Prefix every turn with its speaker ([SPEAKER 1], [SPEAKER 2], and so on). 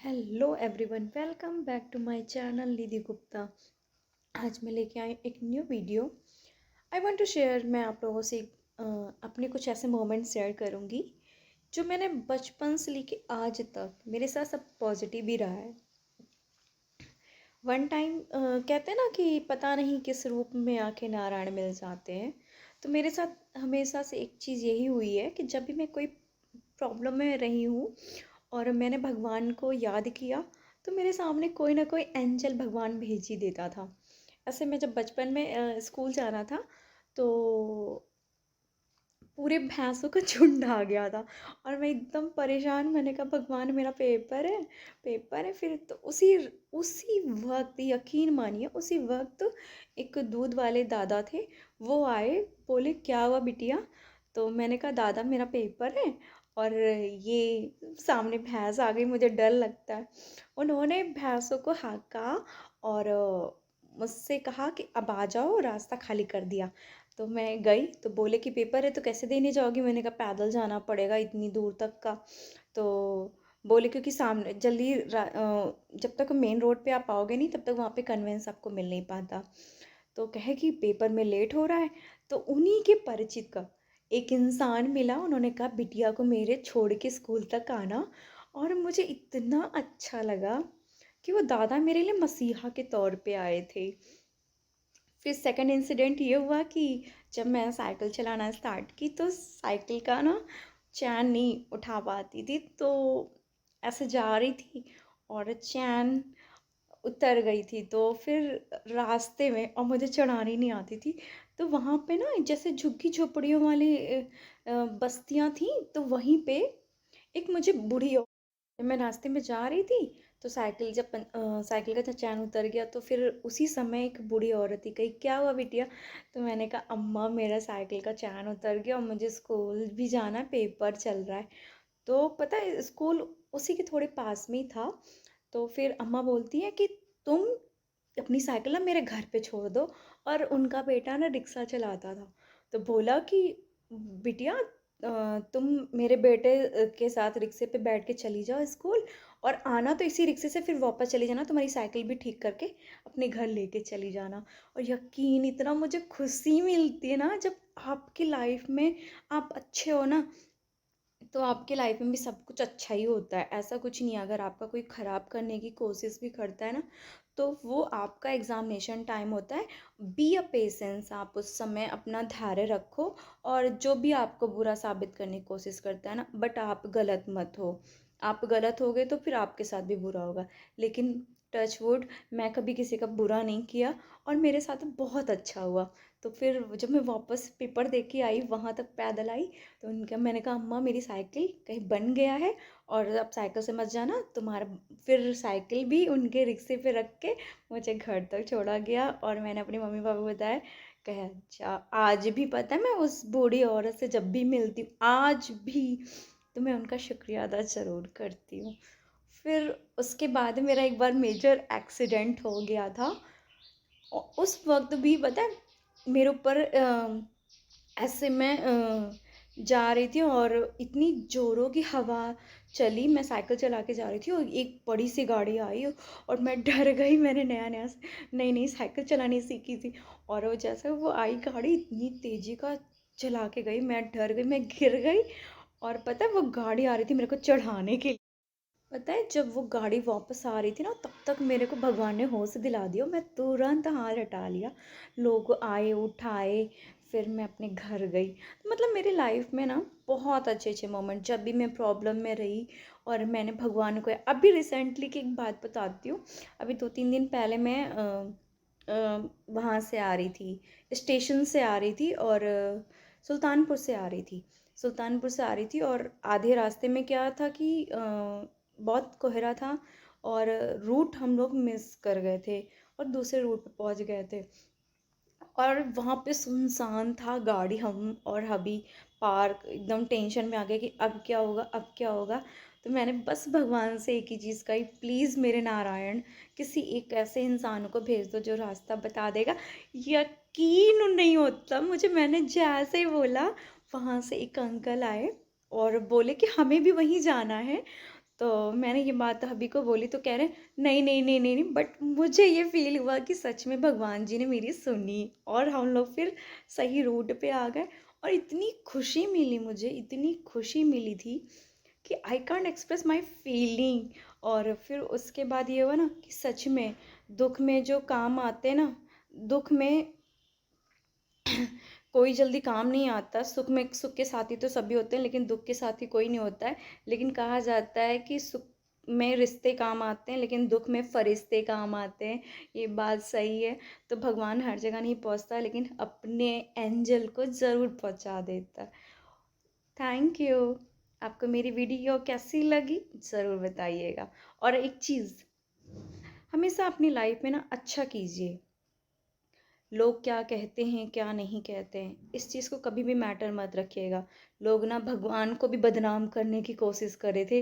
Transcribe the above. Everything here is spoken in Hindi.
[SPEAKER 1] Hello everyone, welcome back to my channel Nidhi Gupta. आज मैं लेके आई एक new video. I want to share. मैं आप लोगों से अपने कुछ ऐसे मोमेंट्स शेयर करूँगी जो मैंने बचपन से लेके आज तक मेरे साथ सब पॉजिटिव ही रहा है। वन टाइम कहते हैं ना कि पता नहीं किस रूप में आके नारायण मिल जाते हैं। तो मेरे साथ हमेशा से एक चीज़ यही हुई है कि जब भी मैं कोई प्रॉब्लम में रही हूँ और मैंने भगवान को याद किया, तो मेरे सामने कोई ना कोई एंजल भगवान भेज ही देता था। ऐसे में जब बचपन में स्कूल जाना था, तो पूरे भैंसों का झुंड आ गया था और मैं एकदम परेशान। मैंने कहा भगवान, मेरा पेपर है। फिर तो उसी उसी वक्त, यकीन मानिए, उसी वक्त एक दूध वाले दादा थे। वो आए, बोले क्या हुआ बिटिया? तो मैंने कहा दादा, मेरा पेपर है और ये सामने भैंस आ गई, मुझे डर लगता है। उन्होंने भैंसों को हाँका और मुझसे कहा कि अब आ जाओ, रास्ता खाली कर दिया। तो मैं गई, तो बोले कि पेपर है तो कैसे देने जाओगी? मैंने कहा पैदल जाना पड़ेगा इतनी दूर तक का। तो बोले क्योंकि सामने जब तक मेन रोड पे आप आओगे नहीं, तब तक वहाँ पे कन्वेंस आपको मिल नहीं पाता। तो कहे कि पेपर में लेट हो रहा है। तो उन्हीं के परिचित का एक इंसान मिला। उन्होंने कहा बिटिया को मेरे छोड़ के स्कूल तक आना। और मुझे इतना अच्छा लगा कि वो दादा मेरे लिए मसीहा के तौर पे आए थे। फिर सेकंड इंसिडेंट ये हुआ कि जब मैं साइकिल चलाना स्टार्ट की, तो साइकिल का ना चैन नहीं उठा पाती थी। तो ऐसे जा रही थी और चैन उतर गई थी। तो फिर रास्ते में, और मुझे चढ़ानी नहीं आती थी, तो वहाँ पे ना जैसे झुग्गी झोपड़ियों वाली बस्तियाँ थी। तो वहीं पे एक मुझे बूढ़ी जब मैं रास्ते में जा रही थी, तो साइकिल का जब चैन उतर गया, तो फिर उसी समय एक बूढ़ी औरत थी। कही क्या हुआ बिटिया? तो मैंने कहा अम्मा, मेरा साइकिल का चैन उतर गया और मुझे स्कूल भी जाना है, पेपर चल रहा है। तो पता है स्कूल उसी के थोड़े पास में ही था। तो फिर अम्मा बोलती है कि तुम अपनी साइकिल ना मेरे घर पे छोड़ दो। और उनका बेटा ना रिक्शा चलाता था। तो बोला कि बिटिया, तुम मेरे बेटे के साथ रिक्शे पे बैठ के चली जाओ स्कूल, और आना तो इसी रिक्शे से फिर वापस चली जाना, तुम्हारी साइकिल भी ठीक करके अपने घर लेके चली जाना। और यकीन, इतना मुझे खुशी मिलती है ना जब आपकी लाइफ में आप अच्छे हो ना, तो आपके लाइफ में भी सब कुछ अच्छा ही होता है। ऐसा कुछ नहीं है। अगर आपका कोई ख़राब करने की कोशिश भी करता है ना, तो वो आपका एग्ज़ामिनेशन टाइम होता है। बी अ पेशेंस, आप उस समय अपना धैर्य रखो। और जो भी आपको बुरा साबित करने की कोशिश करता है ना, बट आप गलत मत हो। आप गलत हो गए तो फिर आपके साथ भी बुरा होगा। लेकिन टच वुड, मैं कभी किसी का बुरा नहीं किया और मेरे साथ बहुत अच्छा हुआ। तो फिर जब मैं वापस पेपर दे के आई, वहाँ तक पैदल आई, तो मैंने कहा अम्मा, मेरी साइकिल कहीं बन गया है और अब साइकिल से मत जाना तुम्हारा। फिर साइकिल भी उनके रिक्शे पे रख के मुझे घर तक छोड़ा गया। और मैंने अपनी मम्मी पापा को बताया। कहे अच्छा, आज भी पता है मैं उस बूढ़ी औरत से जब भी मिलती हूँ, आज भी, तो मैं उनका शुक्रिया अदा ज़रूर करती हूँ। फिर उसके बाद मेरा एक बार मेजर एक्सीडेंट हो गया था। और उस वक्त भी पता है मेरे ऊपर ऐसे मैं जा रही थी और इतनी ज़ोरों की हवा चली। मैं साइकिल चला के जा रही थी और एक बड़ी सी गाड़ी आई और मैं डर गई। मैंने नई नई साइकिल चलानी सीखी थी। और वो जैसे वो आई गाड़ी, इतनी तेज़ी का चला के गई, मैं डर गई, मैं गिर गई। और पता है वो गाड़ी आ रही थी मेरे को चढ़ाने के लिए। पता है जब वो गाड़ी वापस आ रही थी ना, तब तक मेरे को भगवान ने होश दिला दिया। मैं तुरंत हाथ हटा लिया, लोग आए, उठाए, फिर मैं अपने घर गई। तो मतलब मेरी लाइफ में ना बहुत अच्छे अच्छे मोमेंट, जब भी मैं प्रॉब्लम में रही और मैंने भगवान को, अभी रिसेंटली की एक बात बताती हूँ। अभी 2-3 दिन पहले मैं वहाँ से आ रही थी, स्टेशन से आ रही थी, और सुल्तानपुर से आ रही थी। सुल्तानपुर से आ रही थी और आधे रास्ते में क्या था कि बहुत कोहरा था और रूट हम लोग मिस कर गए थे और दूसरे रूट पे पहुंच गए थे। और वहाँ पे सुनसान था, गाड़ी हम और हबी पार्क, एकदम टेंशन में आ गए कि अब क्या होगा, अब क्या होगा। तो मैंने बस भगवान से एक ही चीज़ कही, प्लीज़ मेरे नारायण, किसी एक ऐसे इंसान को भेज दो जो रास्ता बता देगा। यकीन नहीं होता मुझे, मैंने जैसे ही बोला, वहाँ से एक अंकल आए और बोले कि हमें भी वहीं जाना है। तो मैंने ये बात हब्बी को बोली तो कह रहे नहीं नहीं नहीं नहीं नहीं, बट मुझे ये फील हुआ कि सच में भगवान जी ने मेरी सुनी और हम लोग फिर सही रूट पे आ गए। और इतनी खुशी मिली, मुझे इतनी खुशी मिली थी कि I can't express my feeling. और फिर उसके बाद ये हुआ ना कि सच में दुख में जो काम आते हैं ना, दुख में कोई जल्दी काम नहीं आता। सुख में, सुख के साथी तो सभी होते हैं लेकिन दुख के साथी कोई नहीं होता है। लेकिन कहा जाता है कि सुख में रिश्ते काम आते हैं लेकिन दुख में फरिश्ते काम आते हैं। ये बात सही है। तो भगवान हर जगह नहीं पहुंचता लेकिन अपने एंजल को ज़रूर पहुंचा देता है। Thank you. आपको मेरी वीडियो कैसी लगी ज़रूर बताइएगा। और एक चीज़, हमेशा अपनी लाइफ में ना अच्छा कीजिए। लोग क्या कहते हैं क्या नहीं कहते हैं इस चीज़ को कभी भी मैटर मत रखिएगा। लोग ना भगवान को भी बदनाम करने की कोशिश कर रहे थे।